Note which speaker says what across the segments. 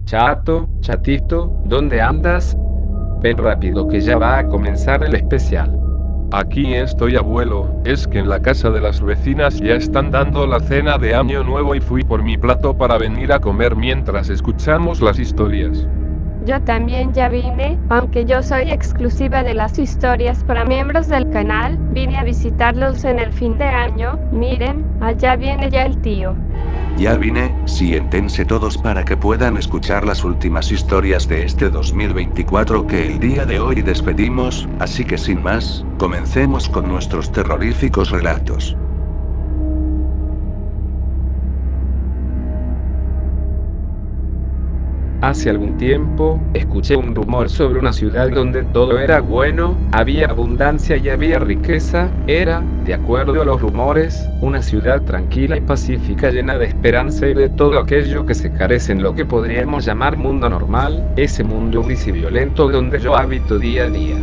Speaker 1: Chato, chatito, ¿dónde andas? Ven rápido que ya va a comenzar el especial.
Speaker 2: Aquí estoy, abuelo. Es que en la casa de las vecinas ya están dando la cena de Año Nuevo y fui por mi plato para venir a comer mientras escuchamos las historias.
Speaker 3: Yo también ya vine, aunque yo soy exclusiva de las historias para miembros del canal, vine a visitarlos en el fin de año. Miren, allá viene ya el tío.
Speaker 4: Ya vine, siéntense todos para que puedan escuchar las últimas historias de este 2024 que el día de hoy despedimos, así que sin más, comencemos con nuestros terroríficos relatos.
Speaker 1: Hace algún tiempo, escuché un rumor sobre una ciudad donde todo era bueno, había abundancia y había riqueza. Era, de acuerdo a los rumores, una ciudad tranquila y pacífica llena de esperanza y de todo aquello que se carece en lo que podríamos llamar mundo normal, ese mundo gris y violento donde yo habito día a día.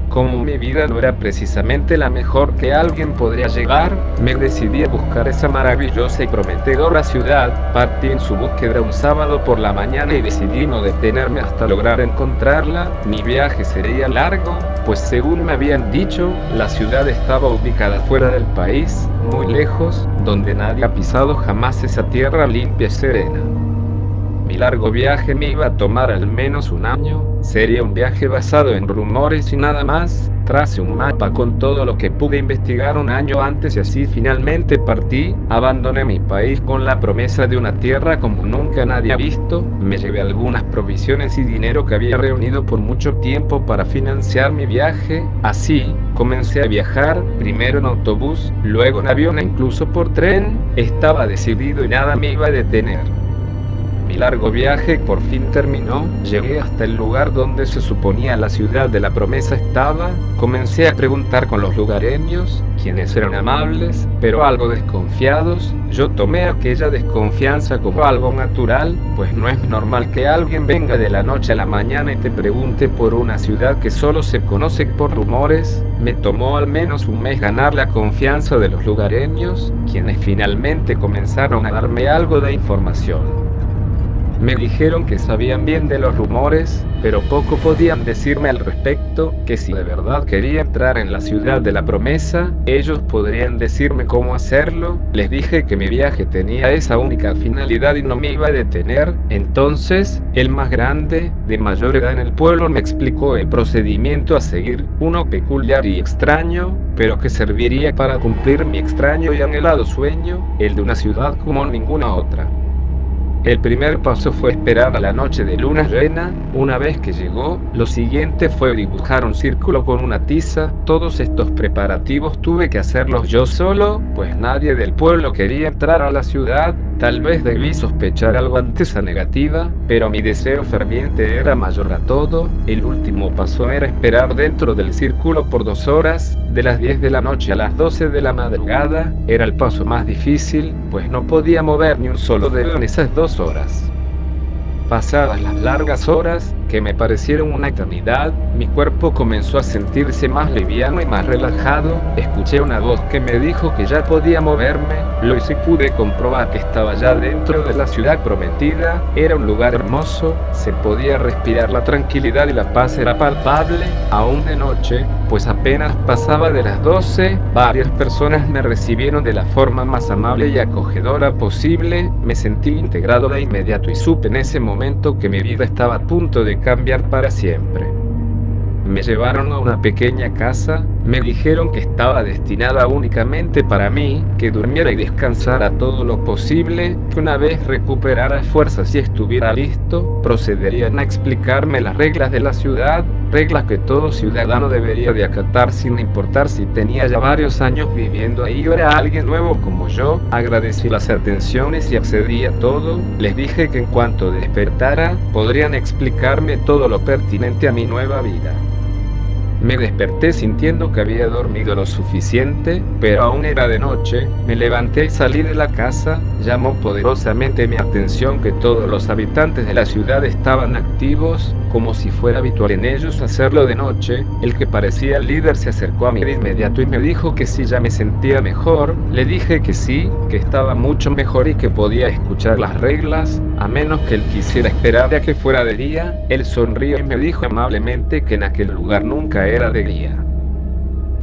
Speaker 1: Como mi vida no era precisamente la mejor que alguien podría llegar, me decidí a buscar esa maravillosa y prometedora ciudad. Partí en su búsqueda un sábado por la mañana y decidí no detenerme hasta lograr encontrarla. Mi viaje sería largo, pues según me habían dicho, la ciudad estaba ubicada fuera del país, muy lejos, donde nadie ha pisado jamás esa tierra limpia y serena. Mi largo viaje me iba a tomar al menos un año, sería un viaje basado en rumores y nada más. Tracé un mapa con todo lo que pude investigar un año antes y así finalmente partí. Abandoné mi país con la promesa de una tierra como nunca nadie ha visto. Me llevé algunas provisiones y dinero que había reunido por mucho tiempo para financiar mi viaje. Así, comencé a viajar, primero en autobús, luego en avión e incluso por tren. Estaba decidido y nada me iba a detener. Mi largo viaje por fin terminó, llegué hasta el lugar donde se suponía la ciudad de la promesa estaba, comencé a preguntar con los lugareños, quienes eran amables, pero algo desconfiados. Yo tomé aquella desconfianza como algo natural, pues no es normal que alguien venga de la noche a la mañana y te pregunte por una ciudad que solo se conoce por rumores. Me tomó al menos un mes ganar la confianza de los lugareños, quienes finalmente comenzaron a darme algo de información. Me dijeron que sabían bien de los rumores, pero poco podían decirme al respecto, que si de verdad quería entrar en la ciudad de la promesa, ellos podrían decirme cómo hacerlo. Les dije que mi viaje tenía esa única finalidad y no me iba a detener. Entonces, el más grande, de mayor edad en el pueblo, me explicó el procedimiento a seguir, uno peculiar y extraño, pero que serviría para cumplir mi extraño y anhelado sueño, el de una ciudad como ninguna otra. El primer paso fue esperar a la noche de luna llena. Una vez que llegó, lo siguiente fue dibujar un círculo con una tiza. Todos estos preparativos tuve que hacerlos yo solo, pues nadie del pueblo quería entrar a la ciudad. Tal vez debí sospechar algo ante esa negativa, pero mi deseo ferviente era mayor a todo. El último paso era esperar dentro del círculo por 2 horas, de las 10 de la noche a las 12 de la madrugada. Era el paso más difícil, pues no podía mover ni un solo dedo en esas 2 horas. Pasadas las largas horas, que me parecieron una eternidad, mi cuerpo comenzó a sentirse más liviano y más relajado. Escuché una voz que me dijo que ya podía moverme. Lo hice y pude comprobar que estaba ya dentro de la ciudad prometida. Era un lugar hermoso, se podía respirar, la tranquilidad y la paz era palpable, aún de noche, pues apenas pasaba de las 12, varias personas me recibieron de la forma más amable y acogedora posible. Me sentí integrado de inmediato y supe en ese momento que mi vida estaba a punto de cambiar para siempre. Me llevaron a una pequeña casa, me dijeron que estaba destinada únicamente para mí, que durmiera y descansara todo lo posible, que una vez recuperara fuerzas y estuviera listo, procederían a explicarme las reglas de la ciudad, reglas que todo ciudadano debería de acatar sin importar si tenía ya varios años viviendo ahí o era alguien nuevo como yo. Agradecí las atenciones y accedí a todo. Les dije que en cuanto despertara, podrían explicarme todo lo pertinente a mi nueva vida. Me desperté sintiendo que había dormido lo suficiente, pero aún era de noche. Me levanté y salí de la casa. llamó poderosamente mi atención que todos los habitantes de la ciudad estaban activos, como si fuera habitual en ellos hacerlo de noche. El que parecía el líder se acercó a mí de inmediato y me dijo que si ya me sentía mejor. Le dije que sí, que estaba mucho mejor y que podía escuchar las reglas, a menos que él quisiera esperar a que fuera de día. Él sonrió y me dijo amablemente que en aquel lugar nunca era de día.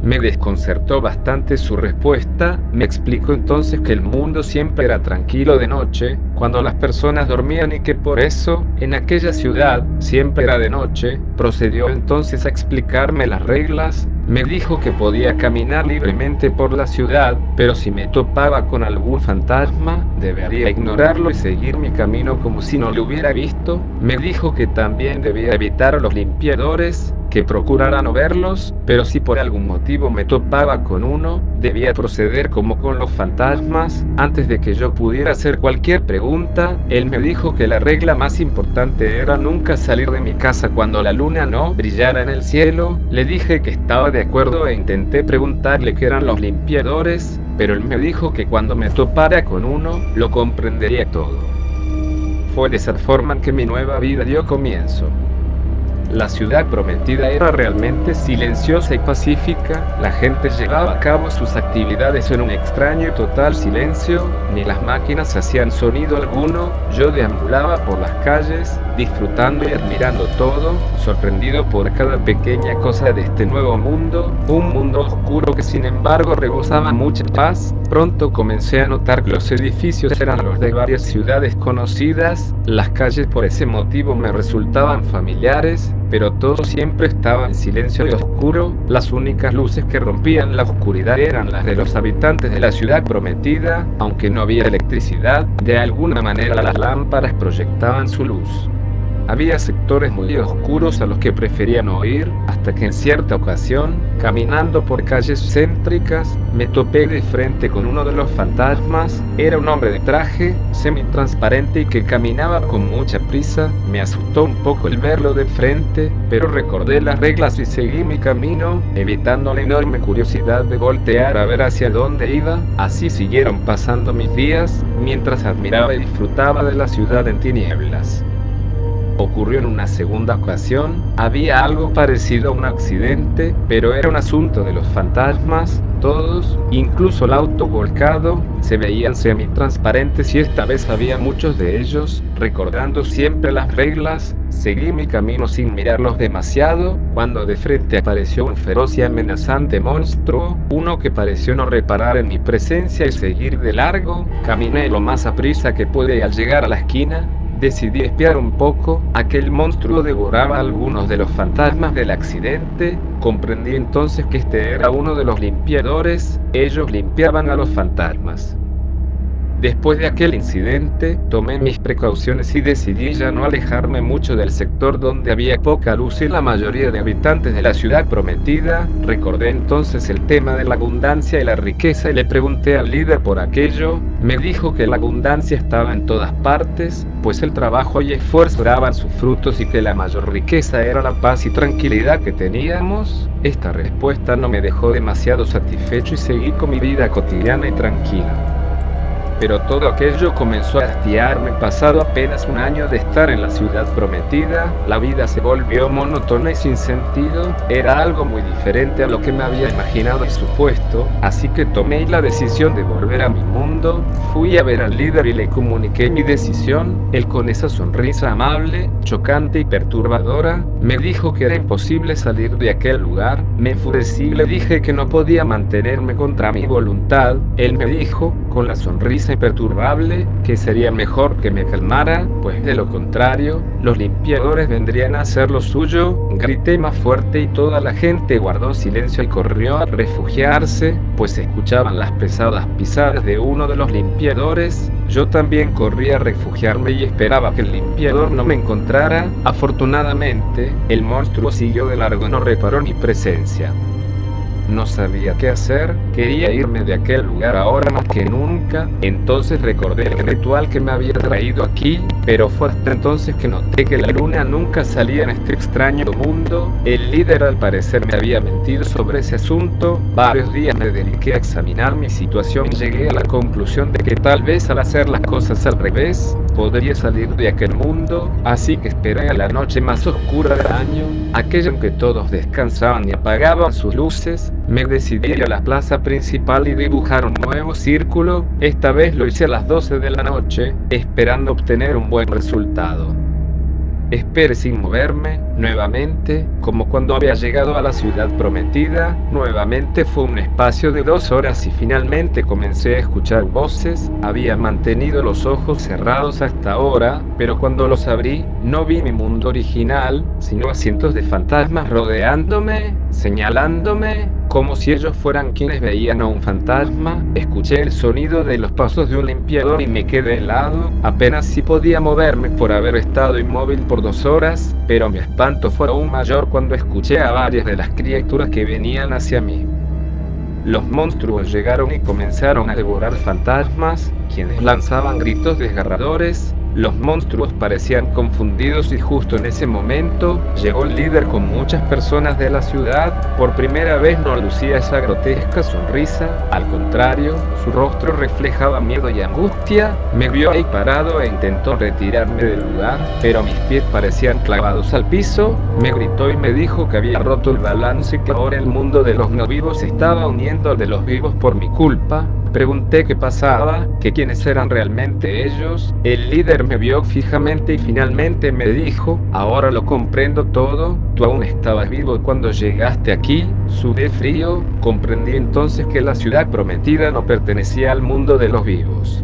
Speaker 1: Me desconcertó bastante su respuesta. Me explicó entonces que el mundo siempre era tranquilo de noche, cuando las personas dormían, y que por eso, en aquella ciudad, siempre era de noche. Procedió entonces a explicarme las reglas. Me dijo que podía caminar libremente por la ciudad, pero si me topaba con algún fantasma, debería ignorarlo y seguir mi camino como si no lo hubiera visto. Me dijo que también debía evitar a los limpiadores, que procurara no verlos, pero si por algún motivo me topaba con uno, debía proceder como con los fantasmas. Antes de que yo pudiera hacer cualquier pregunta, él me dijo que la regla más importante era nunca salir de mi casa cuando la luna no brillara en el cielo. Le dije que estaba de acuerdo e intenté preguntarle qué eran los limpiadores, pero él me dijo que cuando me topara con uno, lo comprendería todo. Fue de esa forma que mi nueva vida dio comienzo. La ciudad prometida era realmente silenciosa y pacífica. La gente llevaba a cabo sus actividades en un extraño y total silencio. Ni las máquinas hacían sonido alguno. Yo deambulaba por las calles, disfrutando y admirando todo, sorprendido por cada pequeña cosa de este nuevo mundo. Un mundo oscuro que sin embargo rebosaba mucha paz. Pronto comencé a notar que los edificios eran los de varias ciudades conocidas. Las calles por ese motivo me resultaban familiares, pero todo siempre estaba en silencio y oscuro. Las únicas luces que rompían la oscuridad eran las de los habitantes de la ciudad prometida. Aunque no había electricidad, de alguna manera las lámparas proyectaban su luz. Había sectores muy oscuros a los que prefería no ir, hasta que en cierta ocasión, caminando por calles céntricas, me topé de frente con uno de los fantasmas. Era un hombre de traje, semitransparente y que caminaba con mucha prisa. Me asustó un poco el verlo de frente, pero recordé las reglas y seguí mi camino, evitando la enorme curiosidad de voltear a ver hacia dónde iba. Así siguieron pasando mis días, mientras admiraba y disfrutaba de la ciudad en tinieblas. Ocurrió en una segunda ocasión. Había algo parecido a un accidente, pero era un asunto de los fantasmas. Todos, incluso el auto volcado, se veían semitransparentes y esta vez había muchos de ellos. Recordando siempre las reglas, seguí mi camino sin mirarlos demasiado, cuando de frente apareció un feroz y amenazante monstruo, uno que pareció no reparar en mi presencia y seguir de largo. Caminé lo más aprisa que pude y al llegar a la esquina, decidí espiar un poco. Aquel monstruo devoraba a algunos de los fantasmas del accidente. Comprendí entonces que este era uno de los limpiadores. Ellos limpiaban a los fantasmas. Después de aquel incidente, tomé mis precauciones y decidí ya no alejarme mucho del sector donde había poca luz y la mayoría de habitantes de la ciudad prometida. Recordé entonces el tema de la abundancia y la riqueza y le pregunté al líder por aquello. Me dijo que la abundancia estaba en todas partes, pues el trabajo y esfuerzo daban sus frutos y que la mayor riqueza era la paz y tranquilidad que teníamos. Esta respuesta no me dejó demasiado satisfecho y seguí con mi vida cotidiana y tranquila. Pero todo aquello comenzó a hastiarme. Pasado apenas un año de estar en la ciudad prometida, la vida se volvió monótona y sin sentido. Era algo muy diferente a lo que me había imaginado y supuesto, así que tomé la decisión de volver a mi mundo. Fui a ver al líder y le comuniqué mi decisión. Él, con esa sonrisa amable, chocante y perturbadora, me dijo que era imposible salir de aquel lugar. Me enfurecí y le dije que no podía mantenerme contra mi voluntad. Él me dijo, con la sonrisa imperturbable, que sería mejor que me calmara, pues de lo contrario, los limpiadores vendrían a hacer lo suyo. Grité más fuerte y toda la gente guardó silencio y corrió a refugiarse, pues se escuchaban las pesadas pisadas de uno de los limpiadores. Yo también corrí a refugiarme y esperaba que el limpiador no me encontrara. Afortunadamente, el monstruo siguió de largo y no reparó mi presencia. no sabía qué hacer, quería irme de aquel lugar ahora más que nunca. Entonces recordé el ritual que me había traído aquí, pero fue hasta entonces que noté que la luna nunca salía en este extraño mundo. El líder al parecer me había mentido sobre ese asunto. Varios días me dediqué a examinar mi situación y llegué a la conclusión de que tal vez al hacer las cosas al revés, podría salir de aquel mundo. Así que esperé a la noche más oscura del año, aquella en que todos descansaban y apagaban sus luces. Me decidí ir a la plaza principal y dibujar un nuevo círculo. Esta vez lo hice a las 12 de la noche, esperando obtener un buen resultado. Esperé sin moverme, nuevamente, como cuando había llegado a la ciudad prometida. Nuevamente fue un espacio de 2 horas y finalmente comencé a escuchar voces. Había mantenido los ojos cerrados hasta ahora, pero cuando los abrí, no vi mi mundo original, sino a cientos de fantasmas rodeándome, señalándome, como si ellos fueran quienes veían a un fantasma. Escuché el sonido de los pasos de un limpiador y me quedé helado. Apenas si podía moverme por haber estado inmóvil por 2 horas, pero mi espanto fue aún mayor cuando escuché a varias de las criaturas que venían hacia mí. Los monstruos llegaron y comenzaron a devorar fantasmas, quienes lanzaban gritos desgarradores. Los monstruos parecían confundidos y justo en ese momento llegó el líder con muchas personas de la ciudad. Por primera vez no lucía esa grotesca sonrisa, al contrario, su rostro reflejaba miedo y angustia. Me vio ahí parado e intentó retirarme del lugar, pero mis pies parecían clavados al piso. Me gritó y me dijo que había roto el balance y que ahora el mundo de los no vivos se estaba uniendo al de los vivos por mi culpa. Pregunté qué pasaba, que quiénes eran realmente ellos. El líder me vio fijamente y finalmente me dijo: ahora lo comprendo todo, tú aún estabas vivo cuando llegaste aquí. Sudé frío, comprendí entonces que la ciudad prometida no pertenecía al mundo de los vivos.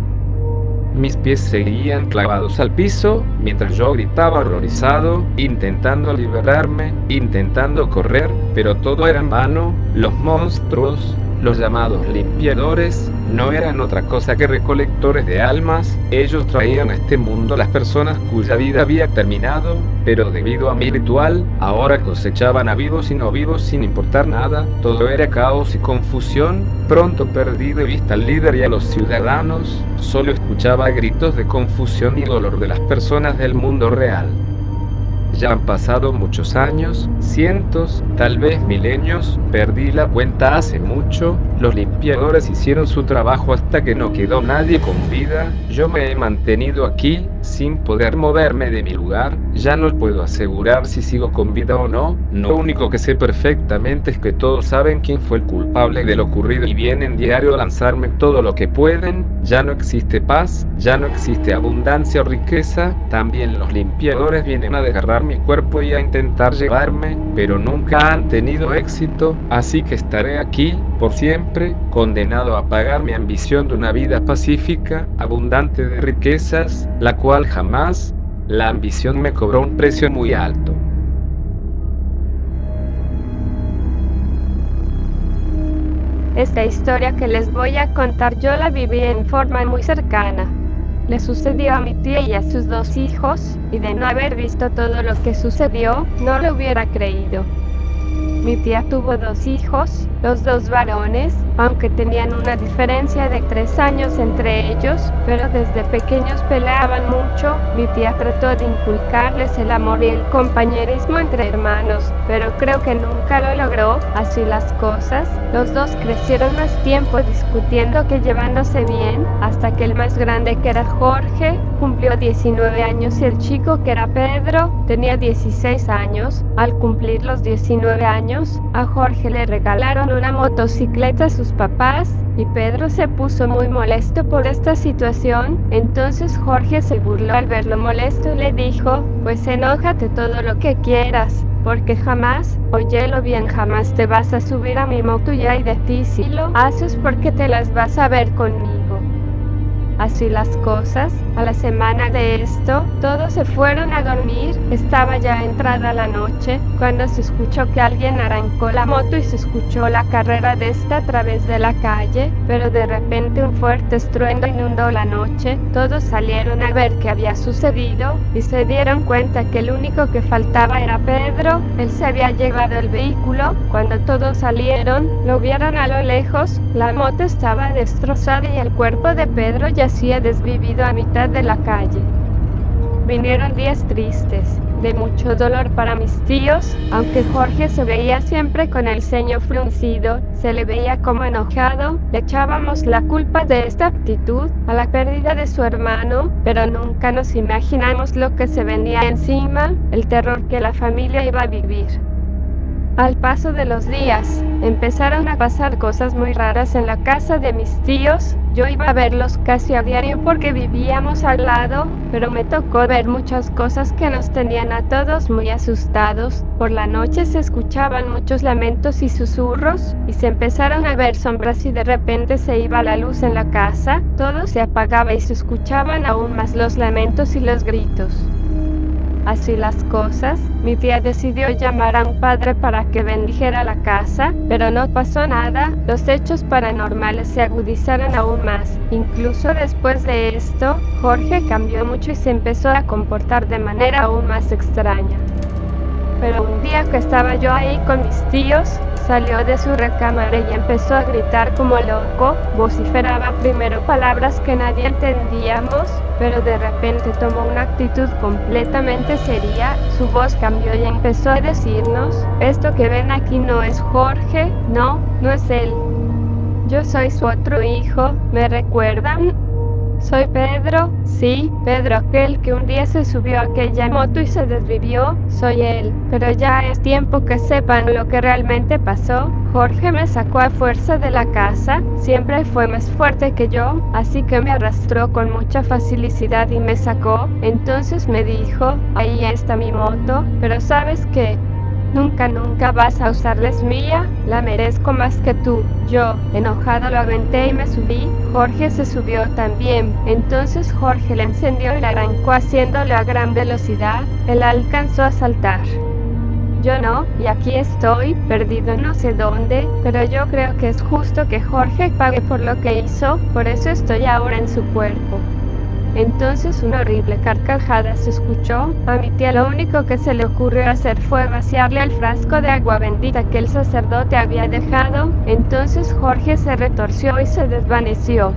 Speaker 1: Mis pies seguían clavados al piso, mientras yo gritaba horrorizado, intentando liberarme, intentando correr, pero todo era en vano. Los monstruos, los llamados limpiadores, no eran otra cosa que recolectores de almas. Ellos traían a este mundo a las personas cuya vida había terminado, pero debido a mi ritual, ahora cosechaban a vivos y no vivos sin importar nada. Todo era caos y confusión. Pronto perdí de vista al líder y a los ciudadanos. Solo escuchaba gritos de confusión y dolor de las personas del mundo real. Ya han pasado muchos años, cientos, tal vez milenios, perdí la cuenta hace mucho. Los limpiadores hicieron su trabajo hasta que no quedó nadie con vida. Yo me he mantenido aquí, sin poder moverme de mi lugar. Ya no puedo asegurar si sigo con vida o no. Lo único que sé perfectamente es que todos saben quién fue el culpable de lo ocurrido y vienen diario a lanzarme todo lo que pueden. Ya no existe paz, ya no existe abundancia o riqueza. También los limpiadores vienen a desgarrar mi cuerpo y a intentar llevarme, pero nunca han tenido éxito. Así que estaré aquí por siempre, condenado a pagar mi ambición de una vida pacífica, abundante de riquezas, la cual jamás. La ambición me cobró un precio muy alto.
Speaker 3: Esta historia que les voy a contar yo la viví en forma muy cercana. Le sucedió a mi tía y a sus 2 hijos, y de no haber visto todo lo que sucedió, no lo hubiera creído. Mi tía tuvo 2 hijos, los 2 varones, aunque tenían una diferencia de 3 años entre ellos, pero desde pequeños peleaban mucho. Mi tía trató de inculcarles el amor y el compañerismo entre hermanos, pero creo que nunca lo logró. Así las cosas, los 2 crecieron más tiempo discutiendo que llevándose bien, hasta que el más grande, que era Jorge, cumplió 19 años y el chico, que era Pedro, tenía 16 años. Al cumplir los 19 años, a Jorge le regalaron una motocicleta a sus papás, y Pedro se puso muy molesto por esta situación. Entonces Jorge se burló al verlo molesto y le dijo: pues enójate todo lo que quieras, porque jamás, óyelo bien, jamás te vas a subir a mi moto ya, y de ti si lo haces porque te las vas a ver conmigo. Así las cosas, a la semana de esto, todos se fueron a dormir. Estaba ya entrada la noche, cuando se escuchó que alguien arrancó la moto y se escuchó la carrera de esta a través de la calle, pero de repente un fuerte estruendo inundó la noche. Todos salieron a ver qué había sucedido, y se dieron cuenta que el único que faltaba era Pedro. Él se había llevado el vehículo. Cuando todos salieron, lo vieron a lo lejos. La moto estaba destrozada y el cuerpo de Pedro yacía desvivido a mitad de la calle. Vinieron días tristes, de mucho dolor para mis tíos. Aunque Jorge se veía siempre con el ceño fruncido, se le veía como enojado. Le echábamos la culpa de esta actitud a la pérdida de su hermano, pero nunca nos imaginamos lo que se venía encima, el terror que la familia iba a vivir. Al paso de los días, empezaron a pasar cosas muy raras en la casa de mis tíos. Yo iba a verlos casi a diario porque vivíamos al lado, pero me tocó ver muchas cosas que nos tenían a todos muy asustados. Por la noche se escuchaban muchos lamentos y susurros, y se empezaron a ver sombras y de repente se iba la luz en la casa, todo se apagaba y se escuchaban aún más los lamentos y los gritos. Así las cosas, mi tía decidió llamar a un padre para que bendijera la casa, pero no pasó nada. Los hechos paranormales se agudizaron aún más. Incluso después de esto, Jorge cambió mucho y se empezó a comportar de manera aún más extraña. Pero un día que estaba yo ahí con mis tíos, salió de su recámara y empezó a gritar como loco. Vociferaba primero palabras que nadie entendíamos, pero de repente tomó una actitud completamente seria. Su voz cambió y empezó a decirnos: esto que ven aquí no es Jorge, no es él. Yo soy su otro hijo, ¿me recuerdan? Soy Pedro, sí, Pedro aquel que un día se subió a aquella moto y se desvivió, soy él. Pero ya es tiempo que sepan lo que realmente pasó. Jorge me sacó a fuerza de la casa, siempre fue más fuerte que yo, así que me arrastró con mucha facilidad y me sacó. Entonces me dijo: ahí está mi moto, pero ¿sabes qué? Nunca vas a usarles mía, la merezco más que tú. Yo, enojado, lo aventé y me subí. Jorge se subió también. Entonces Jorge le encendió y la arrancó haciéndolo a gran velocidad. Él alcanzó a saltar. Yo no, y aquí estoy, perdido no sé dónde, pero yo creo que es justo que Jorge pague por lo que hizo, por eso estoy ahora en su cuerpo. Entonces una horrible carcajada se escuchó. A mi tía lo único que se le ocurrió hacer fue vaciarle el frasco de agua bendita que el sacerdote había dejado. Entonces Jorge se retorció y se desvaneció.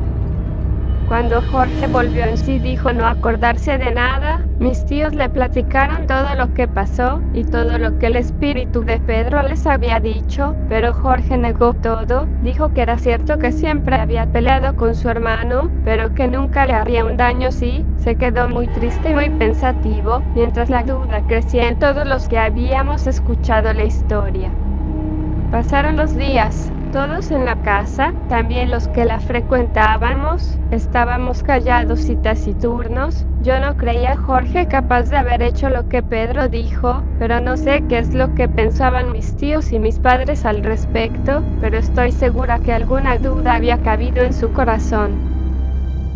Speaker 3: Cuando Jorge volvió en sí dijo no acordarse de nada. Mis tíos le platicaron todo lo que pasó y todo lo que el espíritu de Pedro les había dicho, pero Jorge negó todo. Dijo que era cierto que siempre había peleado con su hermano, pero que nunca le haría un daño. Sí, se quedó muy triste y muy pensativo, mientras la duda crecía en todos los que habíamos escuchado la historia. Pasaron los días. Todos en la casa, también los que la frecuentábamos, estábamos callados y taciturnos. Yo no creía a Jorge capaz de haber hecho lo que Pedro dijo, pero no sé qué es lo que pensaban mis tíos y mis padres al respecto, pero estoy segura que alguna duda había cabido en su corazón.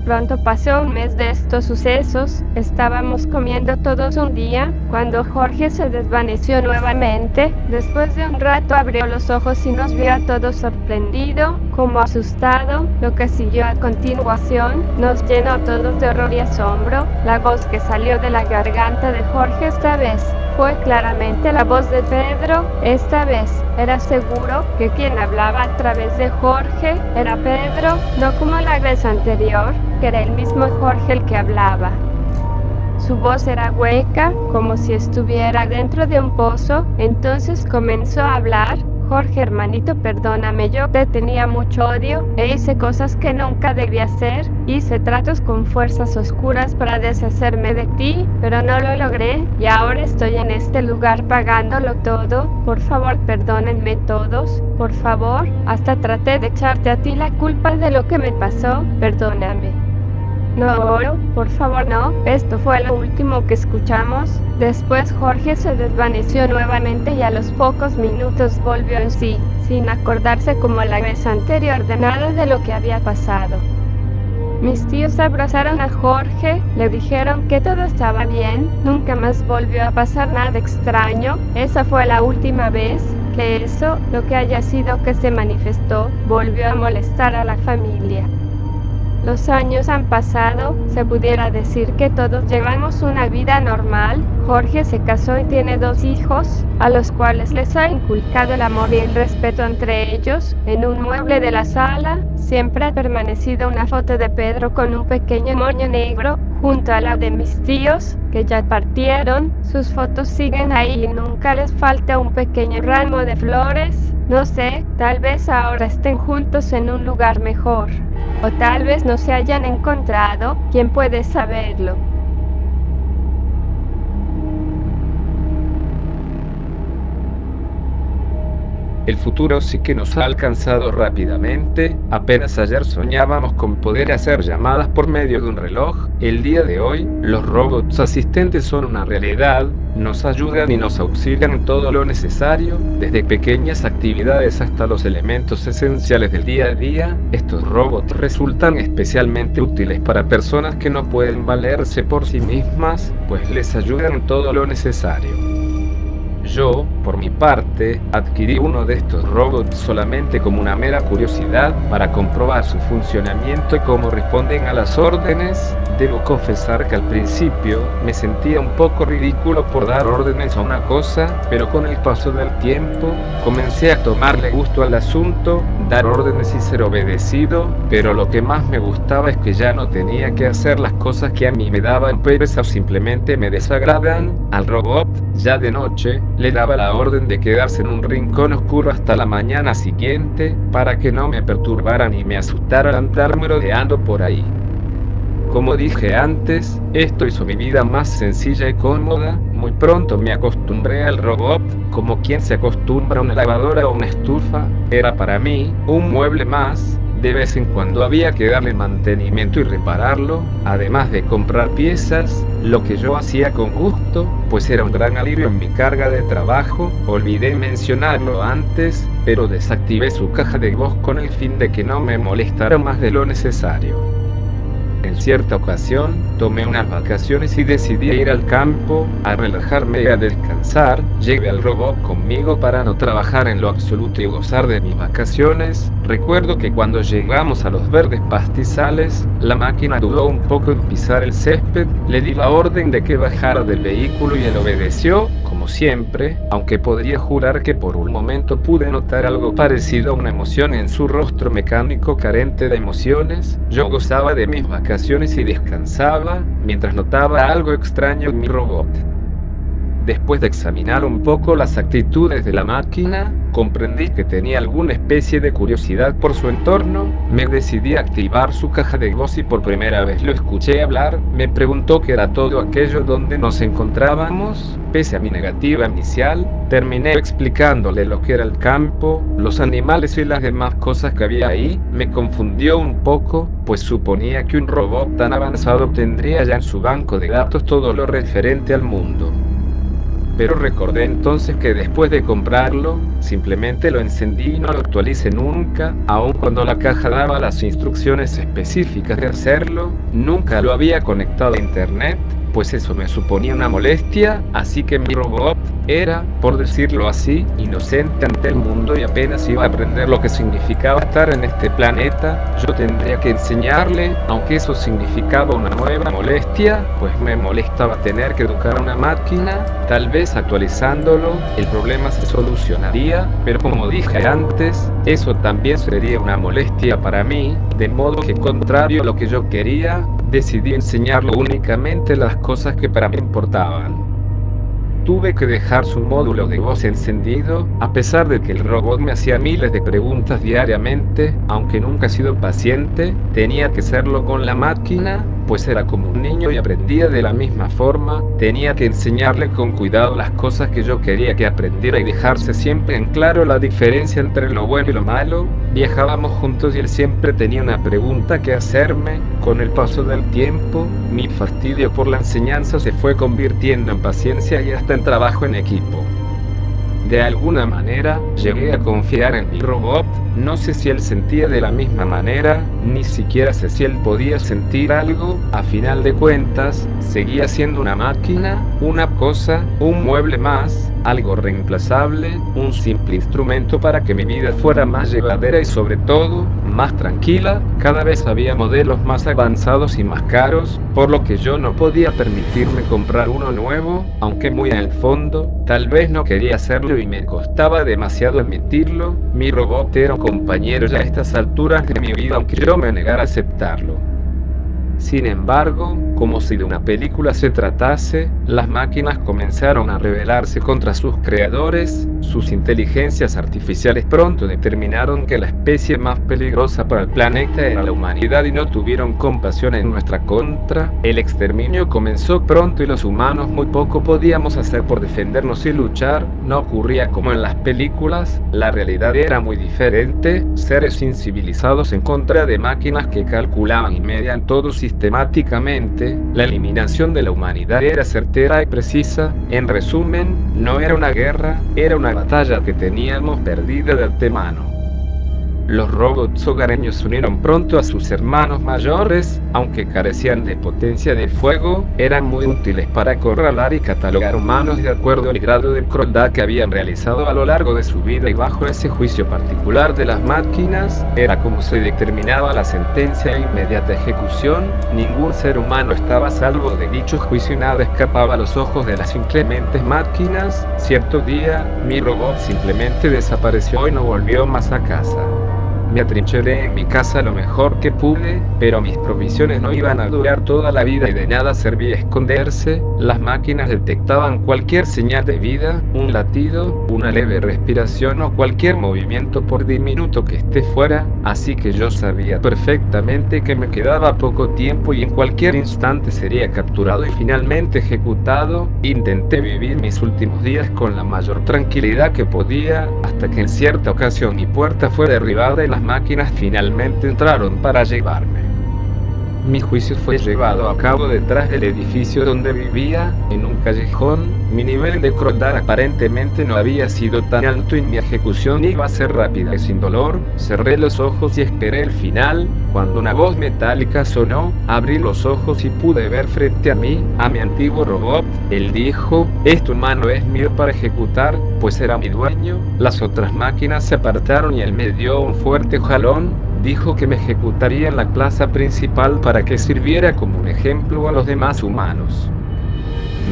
Speaker 3: Pronto pasó un mes de estos sucesos. Estábamos comiendo todos un día, cuando Jorge se desvaneció nuevamente. Después de un rato abrió los ojos y nos vio a todos sorprendido, como asustado. Lo que siguió a continuación nos llenó a todos de horror y asombro. La voz que salió de la garganta de Jorge esta vez fue claramente la voz de Pedro. Esta vez era seguro que quien hablaba a través de Jorge era Pedro, no como la vez anterior, que era el mismo Jorge el que hablaba. Su voz era hueca, como si estuviera dentro de un pozo. Entonces comenzó a hablar. Jorge, hermanito, perdóname, yo te tenía mucho odio, e hice cosas que nunca debía hacer, hice tratos con fuerzas oscuras para deshacerme de ti, pero no lo logré, y ahora estoy en este lugar pagándolo todo. Por favor, perdónenme todos, por favor, hasta traté de echarte a ti la culpa de lo que me pasó, perdóname. No, por favor no, esto fue lo último que escuchamos. Después Jorge se desvaneció nuevamente y a los pocos minutos volvió en sí, sin acordarse como la vez anterior de nada de lo que había pasado. Mis tíos abrazaron a Jorge, le dijeron que todo estaba bien, nunca más volvió a pasar nada extraño. Esa fue la última vez que eso, lo que haya sido que se manifestó, volvió a molestar a la familia. Los años han pasado, se pudiera decir que todos llevamos una vida normal. Jorge se casó y tiene 2 hijos, a los cuales les ha inculcado el amor y el respeto entre ellos. En un mueble de la sala, siempre ha permanecido una foto de Pedro con un pequeño moño negro, junto a la de mis tíos, que ya partieron. Sus fotos siguen ahí y nunca les falta un pequeño ramo de flores. No sé, tal vez ahora estén juntos en un lugar mejor. O tal vez no se hayan encontrado, ¿quién puede saberlo?
Speaker 1: El futuro sí que nos ha alcanzado rápidamente. Apenas ayer soñábamos con poder hacer llamadas por medio de un reloj. El día de hoy, los robots asistentes son una realidad. Nos ayudan y nos auxilian en todo lo necesario, desde pequeñas actividades hasta los elementos esenciales del día a día. Estos robots resultan especialmente útiles para personas que no pueden valerse por sí mismas, pues les ayudan en todo lo necesario. Yo, por mi parte, adquirí uno de estos robots solamente como una mera curiosidad para comprobar su funcionamiento y cómo responden a las órdenes. Debo confesar que al principio me sentía un poco ridículo por dar órdenes a una cosa, pero con el paso del tiempo comencé a tomarle gusto al asunto, dar órdenes y ser obedecido, pero lo que más me gustaba es que ya no tenía que hacer las cosas que a mí me daban pereza o simplemente me desagradan. Al robot, ya de noche, le daba la orden de quedarse en un rincón oscuro hasta la mañana siguiente, para que no me perturbara ni me asustara al andar merodeando por ahí. Como dije antes, esto hizo mi vida más sencilla y cómoda. Muy pronto me acostumbré al robot, como quien se acostumbra a una lavadora o una estufa. Era para mí un mueble más. De vez en cuando había que darle mantenimiento y repararlo, además de comprar piezas, lo que yo hacía con gusto, pues era un gran alivio en mi carga de trabajo. Olvidé mencionarlo antes, pero desactivé su caja de voz con el fin de que no me molestara más de lo necesario. En cierta ocasión, tomé unas vacaciones y decidí ir al campo, a relajarme y a descansar. Llevé al robot conmigo para no trabajar en lo absoluto y gozar de mis vacaciones. Recuerdo que cuando llegamos a los verdes pastizales, la máquina dudó un poco en pisar el césped. Le di la orden de que bajara del vehículo y él obedeció, como siempre, aunque podría jurar que por un momento pude notar algo parecido a una emoción en su rostro mecánico carente de emociones. Yo gozaba de mis vacaciones y descansaba, mientras notaba algo extraño en mi robot. Después de examinar un poco las actitudes de la máquina, comprendí que tenía alguna especie de curiosidad por su entorno. Me decidí a activar su caja de voz y por primera vez lo escuché hablar. Me preguntó qué era todo aquello donde nos encontrábamos. Pese a mi negativa inicial, terminé explicándole lo que era el campo, los animales y las demás cosas que había ahí. Me confundió un poco, pues suponía que un robot tan avanzado tendría ya en su banco de datos todo lo referente al mundo. Pero recordé entonces que después de comprarlo, simplemente lo encendí y no lo actualicé nunca, aun cuando la caja daba las instrucciones específicas de hacerlo. Nunca lo había conectado a internet, pues eso me suponía una molestia, así que mi robot era, por decirlo así, inocente ante el mundo y apenas iba a aprender lo que significaba estar en este planeta. Yo tendría que enseñarle, aunque eso significaba una nueva molestia, pues me molestaba tener que educar a una máquina. Tal vez actualizándolo, el problema se solucionaría, pero como dije antes, eso también sería una molestia para mí, de modo que contrario a lo que yo quería, decidí enseñarlo únicamente las cosas que para mí importaban. Tuve que dejar su módulo de voz encendido, a pesar de que el robot me hacía miles de preguntas diariamente. Aunque nunca he sido paciente, tenía que hacerlo con la máquina, pues era como un niño y aprendía de la misma forma. Tenía que enseñarle con cuidado las cosas que yo quería que aprendiera y dejarse siempre en claro la diferencia entre lo bueno y lo malo. Viajábamos juntos y él siempre tenía una pregunta que hacerme. Con el paso del tiempo, mi fastidio por la enseñanza se fue convirtiendo en paciencia y hasta en trabajo en equipo. De alguna manera, llegué a confiar en mi robot. No sé si él sentía de la misma manera, ni siquiera sé si él podía sentir algo. A final de cuentas, seguía siendo una máquina, una cosa, un mueble más, algo reemplazable, un simple instrumento para que mi vida fuera más llevadera y sobre todo, más tranquila. Cada vez había modelos más avanzados y más caros, por lo que yo no podía permitirme comprar uno nuevo, aunque muy en el fondo, tal vez no quería hacerlo y me costaba demasiado admitirlo. Mi robot era un compañero ya a estas alturas de mi vida, aunque yo me negara a aceptarlo. Sin embargo, como si de una película se tratase, las máquinas comenzaron a rebelarse contra sus creadores. Sus inteligencias artificiales pronto determinaron que la especie más peligrosa para el planeta era la humanidad y no tuvieron compasión en nuestra contra. El exterminio comenzó pronto y los humanos muy poco podíamos hacer por defendernos y luchar. No ocurría como en las películas, la realidad era muy diferente. Seres incivilizados en contra de máquinas que calculaban y medían todo sistemáticamente. La eliminación de la humanidad era certera y precisa. En resumen, no era una guerra, era una batalla que teníamos perdida de antemano. Los robots hogareños se unieron pronto a sus hermanos mayores, aunque carecían de potencia de fuego, eran muy útiles para acorralar y catalogar humanos de acuerdo al grado de crueldad que habían realizado a lo largo de su vida, y bajo ese juicio particular de las máquinas, era como se determinaba la sentencia e inmediata ejecución. Ningún ser humano estaba a salvo de dicho juicio y nada escapaba a los ojos de las inclementes máquinas. Cierto día, mi robot simplemente desapareció y no volvió más a casa. Me atrincheré en mi casa lo mejor que pude, pero mis provisiones no iban a durar toda la vida y de nada servía esconderse. Las máquinas detectaban cualquier señal de vida, un latido, una leve respiración o cualquier movimiento por diminuto que esté fuera, así que yo sabía perfectamente que me quedaba poco tiempo y en cualquier instante sería capturado y finalmente ejecutado. Intenté vivir mis últimos días con la mayor tranquilidad que podía, hasta que en cierta ocasión mi puerta fue derribada y las máquinas finalmente entraron para llevarme. Mi juicio fue llevado a cabo detrás del edificio donde vivía, en un callejón. Mi nivel de crueldad aparentemente no había sido tan alto y mi ejecución iba a ser rápida y sin dolor. Cerré los ojos y esperé el final. Cuando una voz metálica sonó, abrí los ojos y pude ver frente a mí a mi antiguo robot. Él dijo: "Este humano es mío para ejecutar", pues era mi dueño. Las otras máquinas se apartaron y él me dio un fuerte jalón. Dijo que me ejecutaría en la plaza principal para que sirviera como un ejemplo a los demás humanos.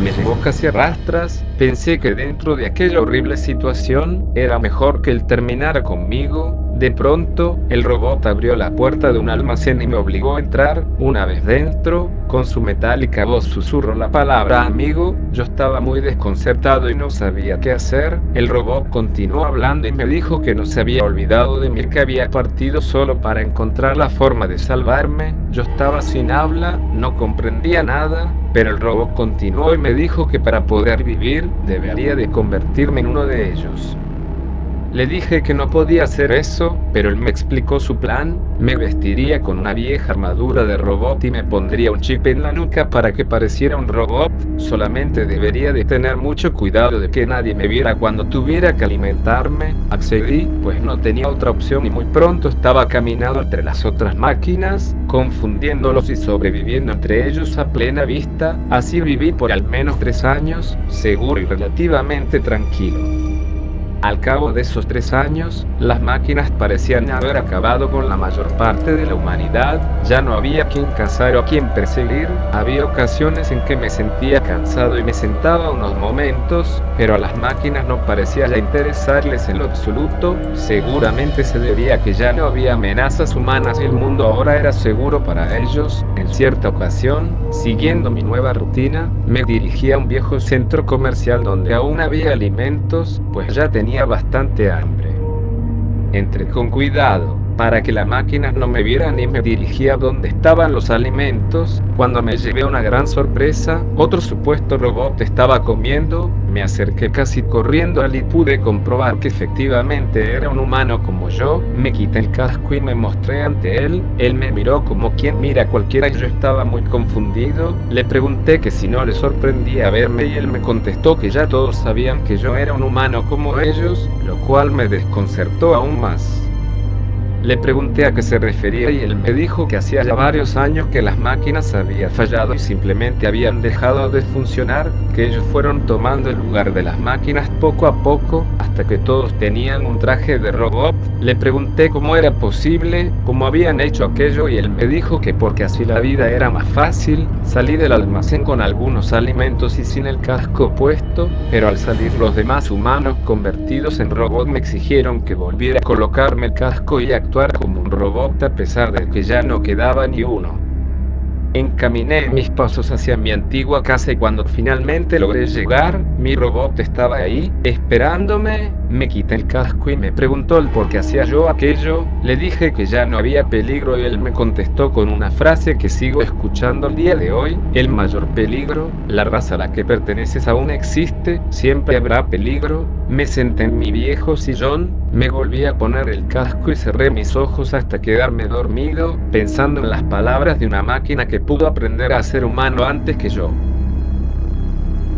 Speaker 1: Me llevó casi a rastras. Pensé que dentro de aquella horrible situación, era mejor que él terminara conmigo. De pronto, el robot abrió la puerta de un almacén y me obligó a entrar. Una vez dentro, con su metálica voz susurró la palabra amigo. Yo estaba muy desconcertado y no sabía qué hacer. El robot continuó hablando y me dijo que no se había olvidado de mí, que había partido solo para encontrar la forma de salvarme. Yo estaba sin habla, no comprendía nada, pero el robot continuó y me dijo que para poder vivir, debería de convertirme en uno de ellos. Le dije que no podía hacer eso, pero él me explicó su plan. Me vestiría con una vieja armadura de robot y me pondría un chip en la nuca para que pareciera un robot. Solamente debería de tener mucho cuidado de que nadie me viera cuando tuviera que alimentarme. Accedí, pues no tenía otra opción, y muy pronto estaba caminando entre las otras máquinas, confundiéndolos y sobreviviendo entre ellos a plena vista. Así viví por al menos 3 años, seguro y relativamente tranquilo. Al cabo de esos 3 años, las máquinas parecían haber acabado con la mayor parte de la humanidad. Ya no había quien cazar o a quien perseguir. Había ocasiones en que me sentía cansado y me sentaba unos momentos, pero a las máquinas no parecía ya interesarles en lo absoluto. Seguramente se debía a que ya no había amenazas humanas y el mundo ahora era seguro para ellos. En cierta ocasión, siguiendo mi nueva rutina, me dirigí a un viejo centro comercial donde aún había alimentos, pues ya tenía bastante hambre. Entré con cuidado, para que la máquina no me viera ni me dirigía a donde estaban los alimentos. Cuando me llevé una gran sorpresa, otro supuesto robot estaba comiendo. Me acerqué casi corriendo al y pude comprobar que efectivamente era un humano como yo. Me quité el casco y me mostré ante él. Él me miró como quien mira a cualquiera y yo estaba muy confundido. Le pregunté que si no le sorprendía verme y él me contestó que ya todos sabían que yo era un humano como ellos, lo cual me desconcertó aún más. Le pregunté a qué se refería y él me dijo que hacía ya varios años que las máquinas habían fallado y simplemente habían dejado de funcionar, que ellos fueron tomando el lugar de las máquinas poco a poco, hasta que todos tenían un traje de robot. Le pregunté cómo era posible, cómo habían hecho aquello y él me dijo que porque así la vida era más fácil. Salí del almacén con algunos alimentos y sin el casco puesto, pero al salir los demás humanos convertidos en robot me exigieron que volviera a colocarme el casco y actuar como un robot a pesar de que ya no quedaba ni uno. Encaminé mis pasos hacia mi antigua casa y cuando finalmente logré llegar, mi robot estaba ahí, esperándome. Me quité el casco y me preguntó el por qué hacía yo aquello. Le dije que ya no había peligro y él me contestó con una frase que sigo escuchando el día de hoy: el mayor peligro, la raza a la que perteneces aún existe, siempre habrá peligro. Me senté en mi viejo sillón, me volví a poner el casco y cerré mis ojos hasta quedarme dormido, pensando en las palabras de una máquina que pudo aprender a ser humano antes que yo.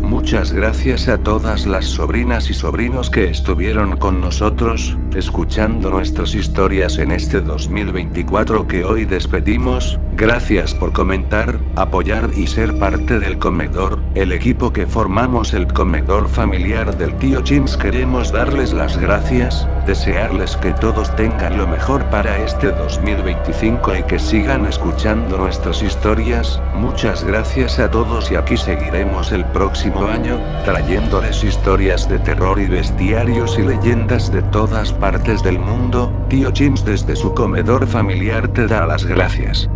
Speaker 4: Muchas gracias a todas las sobrinas y sobrinos que estuvieron con nosotros, escuchando nuestras historias en este 2024 que hoy despedimos. Gracias por comentar, apoyar y ser parte del comedor, el equipo que formamos el comedor familiar del tío Chins. Queremos darles las gracias, desearles que todos tengan lo mejor para este 2025 y que sigan escuchando nuestras historias. Muchas gracias a todos y aquí seguiremos el próximo año, trayéndoles historias de terror y bestiarios y leyendas de todas partes del mundo. Tío Chins desde su comedor familiar te da las gracias.